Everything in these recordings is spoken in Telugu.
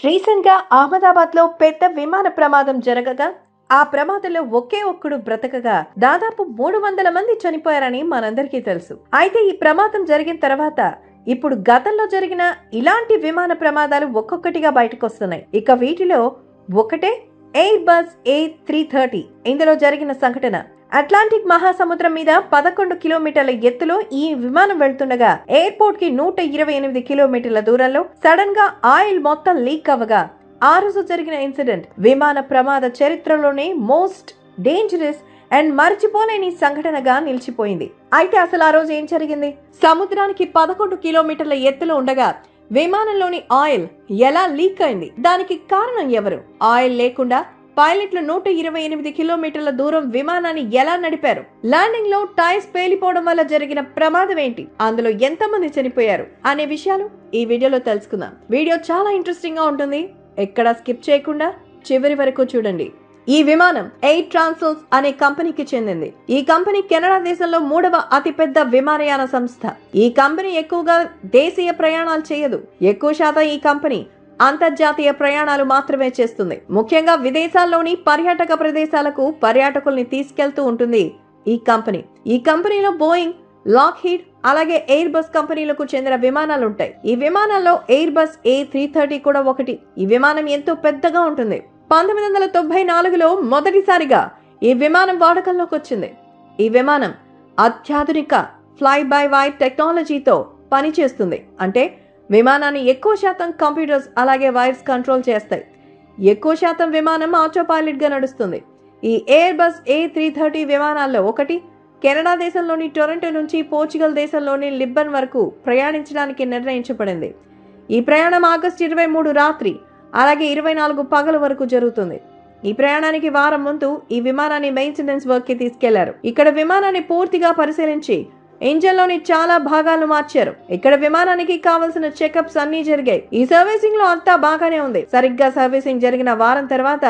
రీసెంట్ గా అహ్మదాబాద్ లో పెద్ద విమాన ప్రమాదం జరగగా ఆ ప్రమాదంలో ఒకే ఒక్కడు బ్రతకగా దాదాపు 300 మంది చనిపోయారని మనందరికీ తెలుసు. అయితే ఈ ప్రమాదం జరిగిన తర్వాత ఇప్పుడు గతంలో జరిగిన ఇలాంటి విమాన ప్రమాదాలు ఒక్కొక్కటిగా బయటకు వస్తున్నాయి. ఇక వీటిలో ఒకటే ఎయిర్ బస్ A330. ఇందులో జరిగిన సంఘటన అట్లాంటిక్ మహాసముద్రం మీద 11 కిలోమీటర్ల ఎత్తులో ఈ విమానం వెళ్తుండగా ఎయిర్పోర్ట్ కి 128 కిలోమీటర్ల దూరంలో సడన్ గా ఆయిల్ మొత్తం లీక్ అవ్వగా ఆ రోజు జరిగిన ఇన్సిడెంట్ విమాన ప్రమాద చరిత్రలోనే మోస్ట్ డేంజరస్ అండ్ మర్చిపోలేని సంఘటనగా నిలిచిపోయింది. అయితే అసలు ఆ రోజు ఏం జరిగింది? సముద్రానికి 11 కిలోమీటర్ల ఎత్తులో ఉండగా విమానంలోని ఆయిల్ ఎలా లీక్ అయింది? దానికి కారణం ఎవరు? ఆయిల్ లేకుండా పైలట్లు 128 కిలోమీటర్ల దూరం విమానాన్ని ఎలా నడిపారు? ల్యాండింగ్ లో టైర్స్ పేలిపోవడం వల్ల జరిగిన ప్రమాదం ఏంటి? అందులో ఎంతమంది చనిపోయారు అనే విషయాలు ఈ వీడియోలో తెలుసుకుందాం. వీడియో చాలా ఇంట్రెస్టింగ్ గా ఉంటుంది. ఎక్కడా స్కిప్ చేయకుండా చివరి వరకు చూడండి. ఈ విమానం ఎయిర్ ట్రాన్సోల్స్ అనే కంపెనీకి చెందింది. ఈ కంపెనీ కెనడా దేశంలో 3వ అతిపెద్ద విమానయాన సంస్థ. ఈ కంపెనీ ఎక్కువగా దేశీయ ప్రయాణాలు చేయదు. ఎక్కువ శాతం ఈ కంపెనీ అంతర్జాతీయ ప్రయాణాలు మాత్రమే చేస్తుంది. ముఖ్యంగా విదేశాల్లోని పర్యాటక ప్రదేశాలకు పర్యాటకుల్ని తీసుకెళ్తూ ఉంటుంది ఈ కంపెనీ. ఈ కంపెనీలో బోయింగ్, లాక్హీడ్ అలాగే ఎయిర్ బస్ కంపెనీలకు చెందిన విమానాలు ఉంటాయి. ఈ విమానాల్లో ఎయిర్ బస్ A330 కూడా ఒకటి. ఈ విమానం ఎంతో పెద్దగా ఉంటుంది. 1994లో మొదటిసారిగా ఈ విమానం వాడకంలోకి వచ్చింది. ఈ విమానం అత్యాధునిక ఫ్లై బై వైర్ టెక్నాలజీతో పనిచేస్తుంది. అంటే విమానాన్ని ఎక్కువ శాతం కంప్యూటర్స్ అలాగే వైర్స్ కంట్రోల్ చేస్తాయి. ఎక్కువ శాతం విమానం ఆటో పైలట్ గా నడుస్తుంది. ఈ ఎయిర్ బస్ A330 విమానాల్లో ఒకటి కెనడా దేశంలోని టొరంటో నుంచి పోర్చుగల్ దేశంలోని లిస్బన్ వరకు ప్రయాణించడానికి నిర్ణయించబడింది. ఈ ప్రయాణం ఆగస్టు 23 రాత్రి అలాగే 24 పగలు వరకు జరుగుతుంది. ఈ ప్రయాణానికి వారం ముందు ఈ విమానాన్ని మెయింటెనెన్స్ వర్క్ కి తీసుకెళ్లారు. ఇక్కడ విమానాన్ని పూర్తిగా పరిశీలించి ఇంజన్ లోని చాలా భాగాలను మార్చారు. ఇక్కడ విమానానికి కావలసిన చెకప్స్ అన్ని జరిగాయి. ఈ సర్వీసింగ్ లో అంతా బాగానే ఉంది. సరిగ్గా సర్వీసింగ్ జరిగిన వారం తర్వాత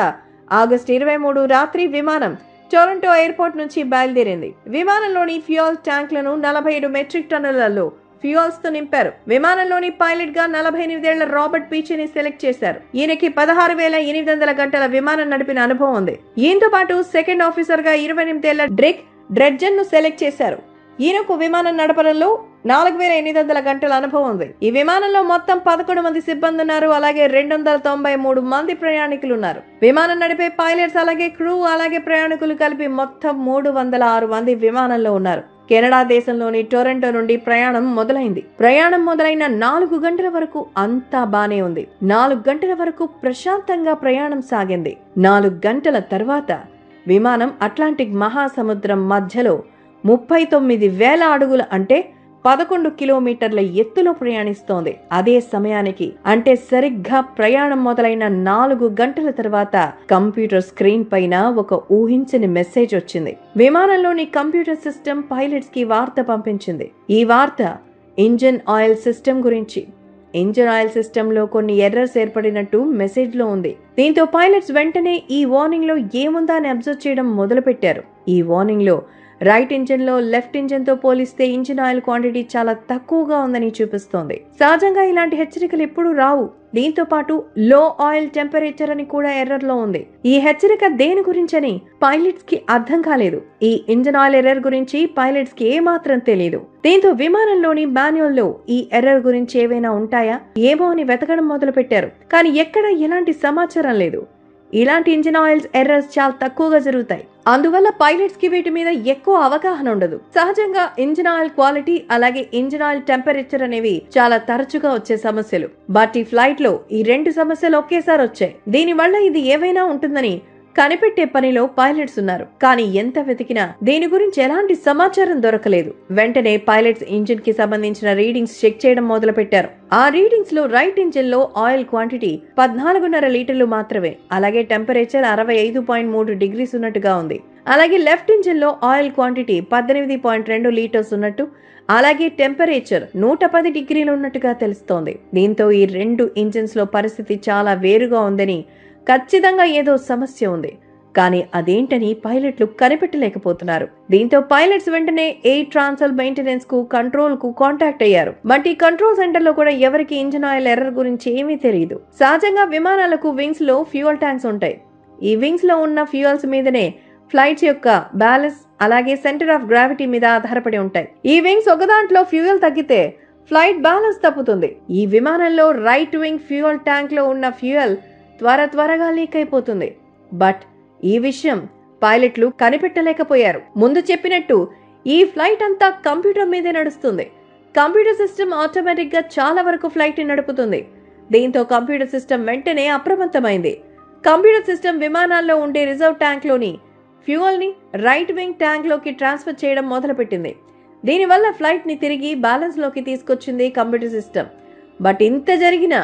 ఆగస్టు 23 రాత్రి విమానం టొరంటో ఎయిర్పోర్ట్ నుంచి బయలుదేరింది. విమానంలోని ఫ్యూయల్ ట్యాంక్లను 47 మెట్రిక్ టన్నులలో ఫ్యూయల్స్ తో నింపారు. విమానంలోని పైలట్ గా 48 ఏళ్ల రాబర్ట్ పీచీని సెలెక్ట్ చేశారు. ఈయనకి 16,800 గంటల విమానం నడిపిన అనుభవం ఉంది. ఈయనతో పాటు సెకండ్ ఆఫీసర్ గా 28 ఏళ్ల డ్రిక్ డ్రెడ్జన్ ను సెలెక్ట్ చేశారు. ఈయనకు విమానం నడపడంలో 4,800 గంటల అనుభవం ఉంది. ఈ విమానంలో మొత్తం 11 మంది సిబ్బంది ఉన్నారు. అలాగే 293 మంది ప్రయాణికులు ఉన్నారు. విమానం నడిపే పైలట్స్ అలాగే క్రూ అలాగే ప్రయాణికులు కలిపి మొత్తం 306 మంది విమానంలో ఉన్నారు. కెనడా దేశంలోని టొరంటో నుండి ప్రయాణం మొదలైంది. ప్రయాణం మొదలైన 4 గంటల వరకు అంతా బానే ఉంది. 4 గంటల వరకు ప్రశాంతంగా ప్రయాణం సాగింది. 4 గంటల తర్వాత విమానం అట్లాంటిక్ మహాసముద్రం మధ్యలో 39,000 అడుగుల అంటే 11 కిలోమీటర్ల ఎత్తులో ప్రయాణిస్తోంది. అదే సమయానికి అంటే సరిగ్గా ప్రయాణం మొదలైన 4 గంటల తర్వాత కంప్యూటర్ స్క్రీన్ పైన ఒక ఊహించని మెసేజ్ వచ్చింది. విమానంలోని కంప్యూటర్ సిస్టమ్ పైలట్స్ కి వార్త పంపించింది. ఈ వార్త ఇంజిన్ ఆయిల్ సిస్టమ్ గురించి. ఇంజిన్ ఆయిల్ సిస్టమ్ లో కొన్ని ఎర్రర్స్ ఏర్పడినట్టు మెసేజ్ లో ఉంది. దీంతో పైలట్స్ వెంటనే ఈ వార్నింగ్ లో ఏముందా అని అబ్జర్వ్ చేయడం మొదలు పెట్టారు. ఈ వార్నింగ్ లో రైట్ ఇంజిన్ లో లెఫ్ట్ ఇంజిన్ తో పోలిస్తే ఇంజిన్ ఆయిల్ క్వాంటిటీ చాలా తక్కువగా ఉందని చూపిస్తోంది. సహజంగా ఇలాంటి హెచ్చరికలు ఎప్పుడూ రావు. దీంతో పాటు లో ఆయిల్ టెంపరేచర్ అని కూడా ఎర్రర్ లో ఉంది. ఈ హెచ్చరిక దేని గురించని పైలట్స్ కి అర్థం కాలేదు. ఈ ఇంజిన్ ఆయిల్ ఎర్రర్ గురించి పైలట్స్ కి ఏమాత్రం తెలియదు. దీంతో విమానంలోని మాన్యువల్ లో ఈ ఎర్రర్ గురించి ఏవైనా ఉంటాయా ఏమో అని వెతకడం మొదలు పెట్టారు. కానీ ఎక్కడ ఎలాంటి సమాచారం లేదు. ఇలాంటి ఇంజిన్ ఆయిల్స్ ఎర్రర్స్ చాలా తక్కువగా జరుగుతాయి. అందువల్ల పైలట్స్ కి వీటి మీద ఎక్కువ అవగాహన ఉండదు. సహజంగా ఇంజిన్ ఆయిల్ క్వాలిటీ అలాగే ఇంజిన్ ఆయిల్ టెంపరేచర్ అనేవి చాలా తరచుగా వచ్చే సమస్యలు. బట్ ఈ ఫ్లైట్ లో ఈ 2 సమస్యలు ఒకేసారి వచ్చాయి. దీనివల్ల ఇది ఏవైనా ఉంటుందని కనిపెట్టే పనిలో పైలట్స్ ఉన్నారు. కానీ ఎంత వెతికినా దీని గురించి ఎలాంటి సమాచారం దొరకలేదు. వెంటనే పైలట్స్ ఇంజిన్ కి సంబంధించిన రీడింగ్స్ చెక్ చేయడం మొదలు పెట్టారు. ఆ రీడింగ్స్ లో రైట్ ఇంజిన్ లో ఆయిల్ క్వాంటిటీ 14.5 లీటర్లు మాత్రమే. అలాగే టెంపరేచర్ 65.3 డిగ్రీస్ ఉన్నట్టుగా ఉంది. అలాగే లెఫ్ట్ ఇంజిన్ లో ఆయిల్ క్వాంటిటీ 18.2 లీటర్స్ ఉన్నట్టు అలాగే టెంపరేచర్ 110 డిగ్రీలు ఉన్నట్టుగా తెలుస్తోంది. దీంతో ఈ 2 ఇంజిన్స్ లో పరిస్థితి చాలా వేరుగా ఉందని ఖచ్చితంగా ఏదో సమస్య ఉంది. కానీ అదేంటని పైలట్లు కనిపెట్టలేకపోతున్నారు. దీంతో పైలట్స్ వెంటనే ఎయిర్ ట్రాన్సల్ మెయింటెనెన్స్ కు కంట్రోల్ కు కాంటాక్ట్ అయ్యారు. బట్ ఈ కంట్రోల్ సెంటర్ లో కూడా ఎవరికి ఇంజిన్ ఆయిల్ ఎర్రర్ గురించి ఏమీ తెలియదు. సహజంగా విమానాలకు వింగ్స్ లో ఫ్యూయల్ ట్యాంక్స్ ఉంటాయి. ఈ వింగ్స్ లో ఉన్న ఫ్యూయల్స్ మీదనే ఫ్లైట్స్ యొక్క బ్యాలెన్స్ అలాగే సెంటర్ ఆఫ్ గ్రావిటీ మీద ఆధారపడి ఉంటాయి. ఈ వింగ్స్ ఒక దాంట్లో ఫ్యూయల్ తగ్గితే ఫ్లైట్ బ్యాలెన్స్ తప్పుతుంది. ఈ విమానంలో రైట్ వింగ్ ఫ్యూయల్ ట్యాంక్ లో ఉన్న ఫ్యూయల్ త్వరగా లీక్ అయిపోతుంది. బట్ ఈ విషయం పైలట్లు కనిపెట్టలేకపోయారు. ముందు చెప్పినట్టు ఈ ఫ్లైట్ అంతా కంప్యూటర్ మీదే నడుస్తుంది. కంప్యూటర్ సిస్టమ్ ఆటోమేటిక్ గా చాలా వరకు ఫ్లైట్ ని నడుపుతుంది. దీంతో కంప్యూటర్ సిస్టమ్ వెంటనే అప్రమత్తమైంది. కంప్యూటర్ సిస్టమ్ విమానాల్లో ఉండే రిజర్వ్ ట్యాంక్ లోని ఫ్యూయల్ ని రైట్ వింగ్ ట్యాంక్ లోకి ట్రాన్స్ఫర్ చేయడం మొదలుపెట్టింది. దీనివల్ల ఫ్లైట్ ని తిరిగి బ్యాలెన్స్ లోకి తీసుకొచ్చింది కంప్యూటర్ సిస్టమ్. బట్ ఇంత జరిగినా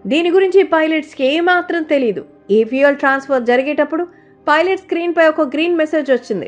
దీని గురించి పైలట్స్ కి ఏమాత్రం తెలియదు. ఈ ఫ్యూయల్ ట్రాన్స్ఫర్ జరిగేటప్పుడు పైలట్ స్క్రీన్ పై ఒక గ్రీన్ మెసేజ్ వచ్చింది.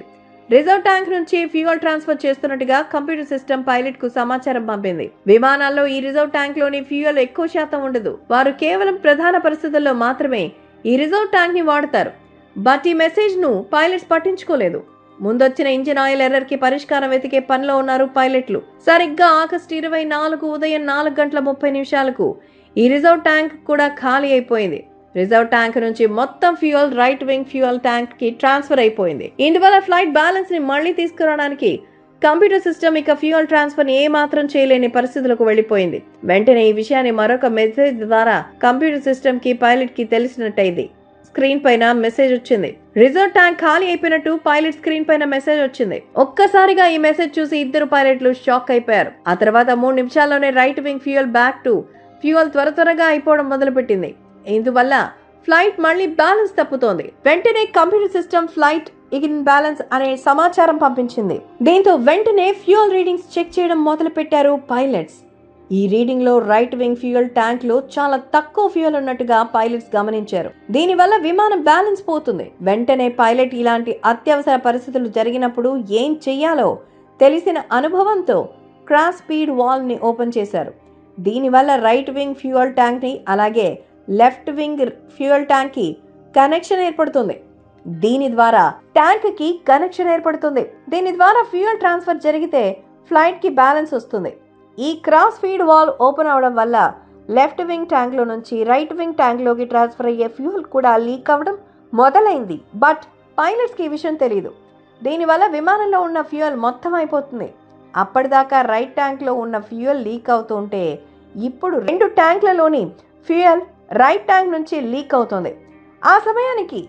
రిజర్వ్ ట్యాంక్ నుంచి ఫ్యూయల్ ట్రాన్స్ఫర్ చేస్తున్నట్టుగా కంప్యూటర్ సిస్టమ్ పైలట్ కు సమాచారం పంపింది. విమానాల్లో ఈ రిజర్వ్ ట్యాంక్ లోని ఫ్యూయల్ ఎక్కువ శాతం ఉండదు. వారు కేవలం ప్రధాన పరిస్థితుల్లో మాత్రమే ఈ రిజర్వ్ ట్యాంక్ ని వాడతారు. బట్ ఈ మెసేజ్ ను పైలట్స్ పట్టించుకోలేదు. ముందొచ్చిన ఇంజిన్ ఆయిల్ ఎర్రర్ కి పరిష్కారం వెతికే పనిలో ఉన్నారు పైలట్లు. సరిగ్గా ఆగస్టు 24 ఉదయం 4:30 ఈ రిజర్వ్ ట్యాంక్ కూడా ఖాళీ అయిపోయింది. రిజర్వ్ ట్యాంక్ నుంచి మొత్తం fuel right wing fuel tank కి ట్రాన్స్ఫర్ అయిపోయింది. ఇందువల్ల ఫ్లైట్ బ్యాలెన్స్ ని మళ్లీ తీసుకురావడానికి కంప్యూటర్ సిస్టమ్ ఇక ఫ్యూయల్ ట్రాన్స్ఫర్ ని ఏ మాత్రం చేయలేని పరిస్థితులకు వెళ్లిపోయింది. వెంటనే ఈ విషయాన్ని మరొక మెసేజ్ ద్వారా కంప్యూటర్ సిస్టమ్ కి పైలట్ కి తెలిసినట్టయింది. స్క్రీన్ పైన మెసేజ్ వచ్చింది. రిజర్వ్ ట్యాంక్ ఖాళీ అయిపోయినట్టు పైలట్ స్క్రీన్ పైన మెసేజ్ వచ్చింది. ఒక్కసారిగా ఈ మెసేజ్ చూసి ఇద్దరు పైలట్లు షాక్ అయిపోయారు. ఆ తర్వాత 3 నిమిషాల్లోనే right wing fuel back to fuel త్వరగా అయిపోవడం మొదలుపెట్టింది. ఇందువల్ల ఫ్లైట్ మళ్లీ బ్యాలెన్స్ తప్పుతోంది. వెంటనే computer system flight in balance అనే సమాచారం పంపించింది. దీంతో వెంటనే ఫ్యూయల్ రీడింగ్స్ చెక్ చేయడం మొదలు పెట్టారు పైలట్స్. ఈ రీడింగ్ లో రైట్ వింగ్ ఫ్యూయల్ ట్యాంక్ లో చాలా తక్కువ ఫ్యూయల్ ఉన్నట్టుగా పైలట్స్ గమనించారు. దీనివల్ల విమానం బ్యాలెన్స్ పోతుంది. వెంటనే పైలట్ ఇలాంటి అత్యవసర పరిస్థితులు జరిగినప్పుడు ఏం చెయ్యాలో తెలిసిన అనుభవంతో క్రాస్ స్పీడ్ వాల్వ్ ని ఓపెన్ చేశారు. దీనివల్ల రైట్ వింగ్ ఫ్యూయల్ ట్యాంక్ ని అలాగే లెఫ్ట్ వింగ్ ఫ్యూయల్ ట్యాంక్ కి కనెక్షన్ ఏర్పడుతుంది. దీని ద్వారా ఫ్యూయల్ ట్రాన్స్ఫర్ జరిగితే ఫ్లైట్ కి బ్యాలెన్స్ వస్తుంది. ఈ క్రాస్ ఫీడ్ వాల్వ్ ఓపెన్ అవడం వల్ల లెఫ్ట్ వింగ్ ట్యాంక్ లో నుంచి రైట్ వింగ్ ట్యాంక్ లోకి ట్రాన్స్ఫర్ అయ్యే ఫ్యూయల్ కూడా లీక్ అవ్వడం మొదలైంది. బట్ పైలట్స్ కి ఈ విషయం తెలియదు. దీనివల్ల విమానంలో ఉన్న ఫ్యూయల్ మొత్తం అయిపోతుంది. అప్పటిదాకా రైట్ ట్యాంక్ లో ఉన్న ఫ్యూయల్ లీక్ అవుతుంటే ఇప్పుడు 2 ట్యాంక్లలోని ఫ్యూయల్ రైట్ ట్యాంక్ నుంచి లీక్ అవుతోంది. ఆ సమయానికి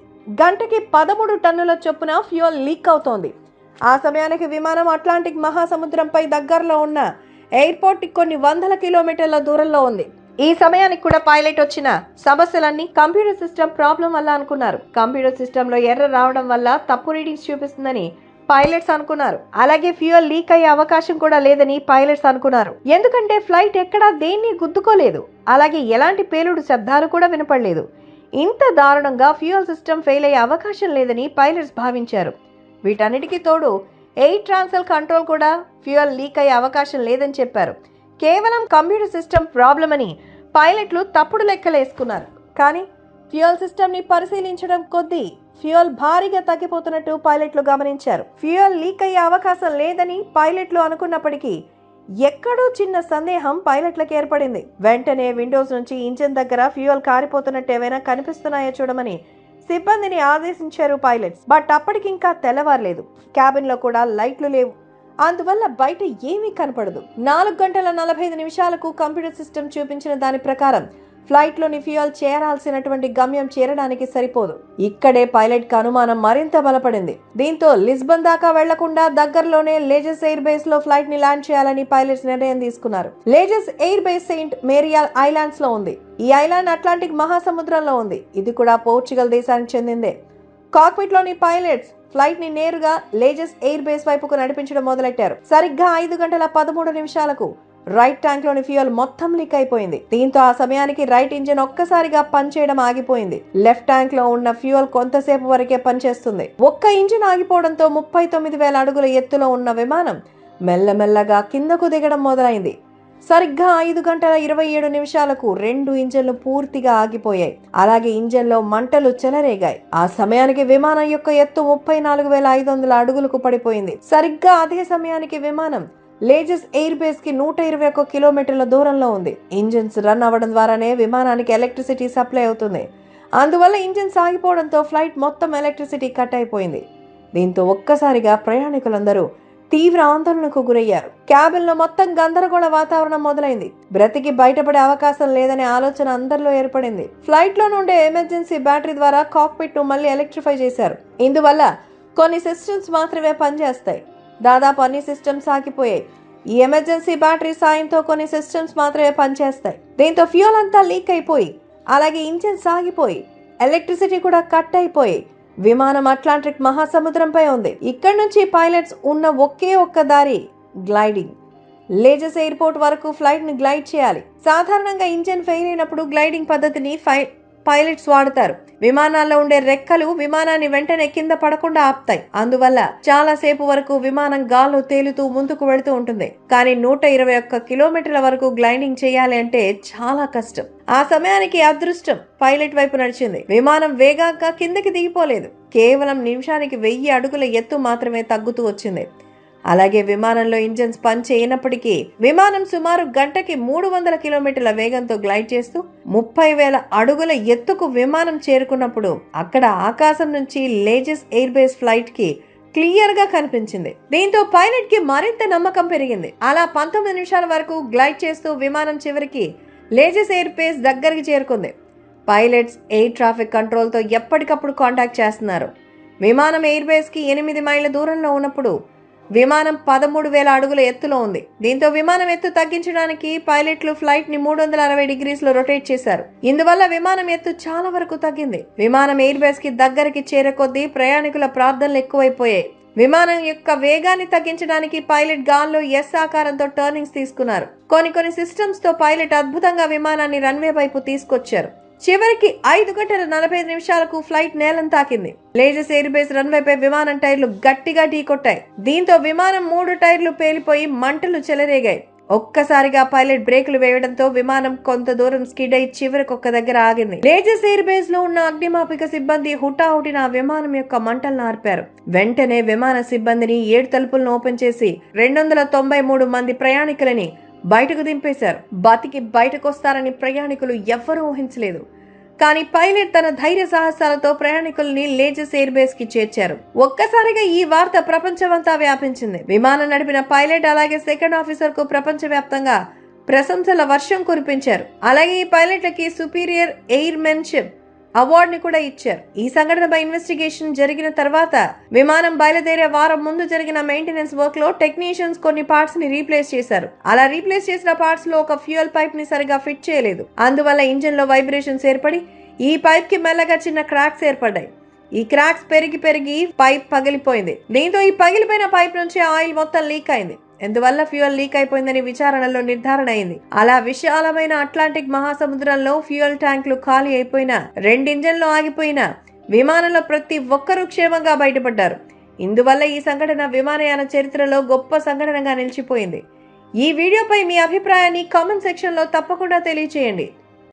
గంటకి 13 టన్నుల చొప్పున ఫ్యూయల్ లీక్ అవుతోంది. ఆ సమయానికి విమానం అట్లాంటిక్ మహాసముద్రంపై దగ్గరలో ఉన్న ఎయిర్పోర్ట్ కొన్ని వందల కిలోమీటర్ల దూరంలో ఉంది. ఈ సమయానికి కూడా పైలట్ వచ్చిన సమస్యలన్నీ కంప్యూటర్ సిస్టమ్ ప్రాబ్లం వల్ల అనుకున్నారు. కంప్యూటర్ సిస్టమ్ లో ఎర్రర్ రావడం వల్ల తప్పు రీడింగ్స్ చూపిస్తుందని పైలట్స్ అనుకున్నారు. అలాగే ఫ్యూయల్ లీక్ అయ్యే అవకాశం కూడా లేదని పైలట్స్ అనుకున్నారు. ఎందుకంటే ఫ్లైట్ ఎక్కడా దేన్ని గుద్దుకోలేదు. అలాగే ఎలాంటి పేలుడు శబ్దాలు కూడా వినపడలేదు. ఇంత దారుణంగా ఫ్యూయల్ సిస్టమ్ ఫెయిల్ అయ్యే అవకాశం లేదని పైలట్స్ భావించారు. వీటన్నిటికీ తోడు ఎయిర్ ట్రాన్సల్ కంట్రోల్ కూడా ఫ్యూయల్ లీక్ అయ్యే అవకాశం లేదని చెప్పారు. కేవలం కంప్యూటర్ సిస్టమ్ ప్రాబ్లం అని పైలట్లు తప్పుడు లెక్కలేసుకున్నారు. కానీ ఫ్యూయల్ సిస్టమ్ ని పరిశీలించడం కొద్దీ ఫ్యూయల్ భారీగా తగ్గిపోతున్నట్టు పైలట్లు గమనించారు. ఫ్యూయల్ లీక్ అయ్యే అవకాశం లేదని పైలట్లు అనుకున్నప్పటికీ ఎక్కడో చిన్న సందేహం పైలట్లకు ఏర్పడింది. వెంటనే విండోస్ నుంచి ఇంజిన్ దగ్గర ఫ్యూయల్ కారిపోతున్నట్టు ఏమైనా కనిపిస్తున్నాయో చూడమని సిబ్బందిని ఆదేశించారు పైలట్స్. బట్ అప్పటికింకా తెల్లవారలేదు. క్యాబిన్ లో కూడా లైట్లు లేవు. అందువల్ల బయట ఏమీ కనపడదు. 4:45 కంప్యూటర్ సిస్టమ్ చూపించిన దాని ప్రకారం ఫ్లైట్ లోని ఫ్యూయల్ చేరాల్సినటువంటి గమ్యం చేరడానికి సరిపోదు. ఇక్కడే పైలట్ కి అనుమానం మరింత బలపడింది. దీంతో లిస్బన్ దాకా వెళ్లకుండా దగ్గరలోనే లేజెస్ ఎయిర్ బేస్ లో ఫ్లైట్ ని ల్యాండ్ చేయాలని పైలట్స్ నిర్ణయం తీసుకున్నారు. Laces air base Saint Maria islands లో ఉంది. ఈ ఐలాండ్ అట్లాంటిక్ మహాసముద్రంలో ఉంది. ఇది కూడా పోర్చుగల్ దేశానికి చెందిందే. కాక్పిట్ లోని పైలట్స్ ఫ్లైట్ ని నేరుగా లేజెస్ ఎయిర్ బేస్ వైపుకు నడిపించడం మొదలెట్టారు. సరిగ్గా 5:13 రైట్ ట్యాంక్ లోని ఫ్యూయల్ మొత్తం లీక్ అయిపోయింది. దీంతో ఆ సమయానికి రైట్ ఇంజిన్ ఒక్కసారిగా పనిచేయడం ఆగిపోయింది. లెఫ్ట్ ట్యాంక్ లో ఉన్న ఫ్యూయల్ కొంతసేపు వరకే పనిచేస్తుంది. ఒక్క ఇంజిన్ ఆగిపోవడంతో 39,000 అడుగుల ఎత్తులో ఉన్న విమానం మెల్లమెల్లగా కిందకు దిగడం మొదలైంది. సరిగ్గా 5 గంటల 27 నిమిషాలకు 2 ఇంజన్లు పూర్తిగా ఆగిపోయాయి. అలాగే ఇంజన్లో మంటలు చెలరేగాయి. ఆ సమయానికి విమానం యొక్క ఎత్తు 34,500 అడుగులకు పడిపోయింది. సరిగ్గా అదే సమయానికి విమానం లేజెస్ ఎయిర్ బేస్ కి 121 కిలోమీటర్ల దూరంలో ఉంది. ఇంజిన్స్ రన్ అవ్వడం ద్వారానే విమానానికి ఎలక్ట్రిసిటీ సప్లై అవుతుంది. అందువల్ల ఇంజిన్స్ ఆగిపోవడంతో ఫ్లైట్ మొత్తం ఎలక్ట్రిసిటీ కట్ అయిపోయింది. దీంతో ఒక్కసారిగా ప్రయాణికులందరూ తీవ్ర ఆందోళనకు గురయ్యారు. క్యాబిన్ లో మొత్తం గందరగోళ వాతావరణం మొదలైంది. బ్రతికి బయటపడే అవకాశం లేదనే ఆలోచన అందరిలో ఏర్పడింది. ఫ్లైట్ లో నుండే ఎమర్జెన్సీ బ్యాటరీ ద్వారా కాక్పిట్ ను మళ్ళీ ఎలక్ట్రిఫై చేశారు. ఇందువల్ల కొన్ని సిస్టమ్స్ మాత్రమే పనిచేస్తాయి. దాదాపు అన్ని సిస్టమ్స్ ఆగిపోయాయి. ఈ ఎమర్జెన్సీ బ్యాటరీ సాయంతో కొన్ని సిస్టమ్స్ మాత్రమే పనిచేస్తాయి. దీంతో ఫ్యూయల్ అంతా లీక్ అయిపోయి, అలాగే ఇంజిన్స్ ఆగిపోయి, ఎలక్ట్రిసిటీ కూడా కట్ అయిపోయి విమానం అట్లాంటిక్ మహాసముద్రంపై ఉంది. ఇక్కడి నుంచి పైలట్స్ ఉన్న ఒకే ఒక్క దారి గ్లైడింగ్. లేజెస్ ఎయిర్పోర్ట్ వరకు ఫ్లైట్ ని గ్లైడ్ చేయాలి. సాధారణంగా ఇంజిన్ ఫెయిల్ అయినప్పుడు గ్లైడింగ్ పద్ధతిని పైలట్స్ వాడతారు. విమానాల్లో ఉండే రెక్కలు విమానాన్ని వెంటనే కింద పడకుండా ఆపుతాయి. అందువల్ల చాలా సేపు వరకు విమానం గాల్లో తేలుతూ ముందుకు వెళుతూ ఉంటుంది. కానీ 121 కిలోమీటర్ల వరకు గ్లైడింగ్ చేయాలి అంటే చాలా కష్టం. ఆ సమయానికి అదృష్టం పైలట్ వైపు నడిచింది. విమానం వేగంగా కిందకి దిగిపోలేదు. కేవలం నిమిషానికి 1000 అడుగుల ఎత్తు మాత్రమే తగ్గుతూ వచ్చింది. అలాగే విమానంలో ఇంజిన్స్ పని చేయనప్పటికీ విమానం సుమారు గంటకి 300 కిలోమీటర్ల వేగంతో గ్లైడ్ చేస్తూ 30,000 అడుగుల ఎత్తుకు విమానం చేరుకున్నప్పుడు అక్కడ ఆకాశం నుంచి లేజెస్ ఎయిర్ బేస్ ఫ్లైట్ కి క్లియర్ గా కనిపించింది. దీంతో పైలట్ కి మరింత నమ్మకం పెరిగింది. అలా 19 నిమిషాల వరకు గ్లైడ్ చేస్తూ విమానం చివరికి లేజెస్ ఎయిర్ బేస్ దగ్గరికి చేరుకుంది. పైలట్స్ ఎయిర్ ట్రాఫిక్ కంట్రోల్ తో ఎప్పటికప్పుడు కాంటాక్ట్ చేస్తున్నారు. విమానం ఎయిర్ బేస్ కి 8 మైళ్ళ దూరంలో ఉన్నప్పుడు విమానం 13,000 అడుగుల ఎత్తులో ఉంది. దీంతో విమానం ఎత్తు తగ్గించడానికి పైలట్లు ఫ్లైట్ ని 360 డిగ్రీస్ రొటేట్ చేశారు. ఇందువల్ల విమానం ఎత్తు చాలా వరకు తగ్గింది. విమానం ఎయిర్ బేస్ కి దగ్గరికి చేరే కొద్దీ ప్రయాణికుల ప్రార్థనలు ఎక్కువైపోయాయి. విమానం యొక్క వేగాన్ని తగ్గించడానికి పైలట్ గాల్లో ఎస్ ఆకారంతో టర్నింగ్స్ తీసుకున్నారు. కొన్ని సిస్టమ్స్ తో పైలట్ అద్భుతంగా విమానాన్ని రన్వే వైపు తీసుకొచ్చారు. చివరికి 5 గంటల 45 నిమిషాలకు ఫ్లైట్ నేలను తాకింది. లేజెస్ ఎయిర్ బేస్ రన్వేపై విమానం టైర్లు గట్టిగా ఢీకొట్టాయి. దీంతో విమానం 3 టైర్లు పేలిపోయి మంటలు చెలరేగాయి. ఒక్కసారిగా పైలట్ బ్రేకులు వేయడంతో విమానం కొంత దూరం స్కిడ్ అయి చివరికి ఒక్క దగ్గర ఆగింది. లేజెస్ ఎయిర్ బేస్ లో ఉన్న అగ్నిమాపక సిబ్బంది హుటాహుటిన విమానం యొక్క మంటలను ఆర్పారు. వెంటనే విమాన సిబ్బందిని 7 తలుపులను ఓపెన్ చేసి 293 మంది ప్రయాణికులని బయటకు దింపేశారు. బతికి బయటకొస్తారని ప్రయాణికులు ఎవ్వరూ ఊహించలేదు. కానీ పైలట్ తన ధైర్య సాహసాలతో ప్రయాణికుల్ని లేజెస్ ఎయిర్ బేస్ కి చేర్చారు. ఒక్కసారిగా ఈ వార్త ప్రపంచమంతా వ్యాపించింది. విమానం నడిపిన పైలట్ అలాగే సెకండ్ ఆఫీసర్ కు ప్రపంచవ్యాప్తంగా ప్రశంసల వర్షం కురిపించారు. అలాగే ఈ పైలట్లకి సుపీరియర్ ఎయిర్మెన్షిప్ అవార్డుని కూడా ఇచ్చారు. ఈ సంఘటనపై ఇన్వెస్టిగేషన్ జరిగిన తర్వాత విమానం బయలుదేరే వారం ముందు జరిగిన మెయింటెనెన్స్ వర్క్ లో టెక్నీషియన్స్ కొన్ని పార్ట్స్ ని రీప్లేస్ చేశారు. అలా రీప్లేస్ చేసిన పార్ట్స్ లో ఒక ఫ్యూయల్ పైప్ ని సరిగా ఫిట్ చేయలేదు. అందువల్ల ఇంజిన్ లో వైబ్రేషన్స్ ఏర్పడి ఈ పైప్ కి మెల్లగా చిన్న క్రాక్స్ ఏర్పడ్డాయి. ఈ క్రాక్స్ పెరిగి పైప్ పగిలిపోయింది. దీంతో ఈ పగిలిపోయిన పైప్ నుంచి ఆయిల్ మొత్తం లీక్ అయింది. ఎందువల్ల ఫ్యూయల్ లీక్ అయిపోయిందని విచారణలో నిర్ధారణ అయింది. అలా విశాలమైన అట్లాంటిక్ మహాసముద్రంలో ఫ్యూయల్ ట్యాంకులు ఖాళీ అయిపోయినా, 2 ఇంజన్లు ఆగిపోయినా విమానంలో ప్రతి ఒక్కరూ క్షేమంగా బయటపడ్డారు. ఇందువల్ల ఈ సంఘటన విమానయాన చరిత్రలో గొప్ప సంఘటనగా నిలిచిపోయింది. ఈ వీడియోపై మీ అభిప్రాయాన్ని కామెంట్ సెక్షన్ లో తప్పకుండా తెలియచేయండి.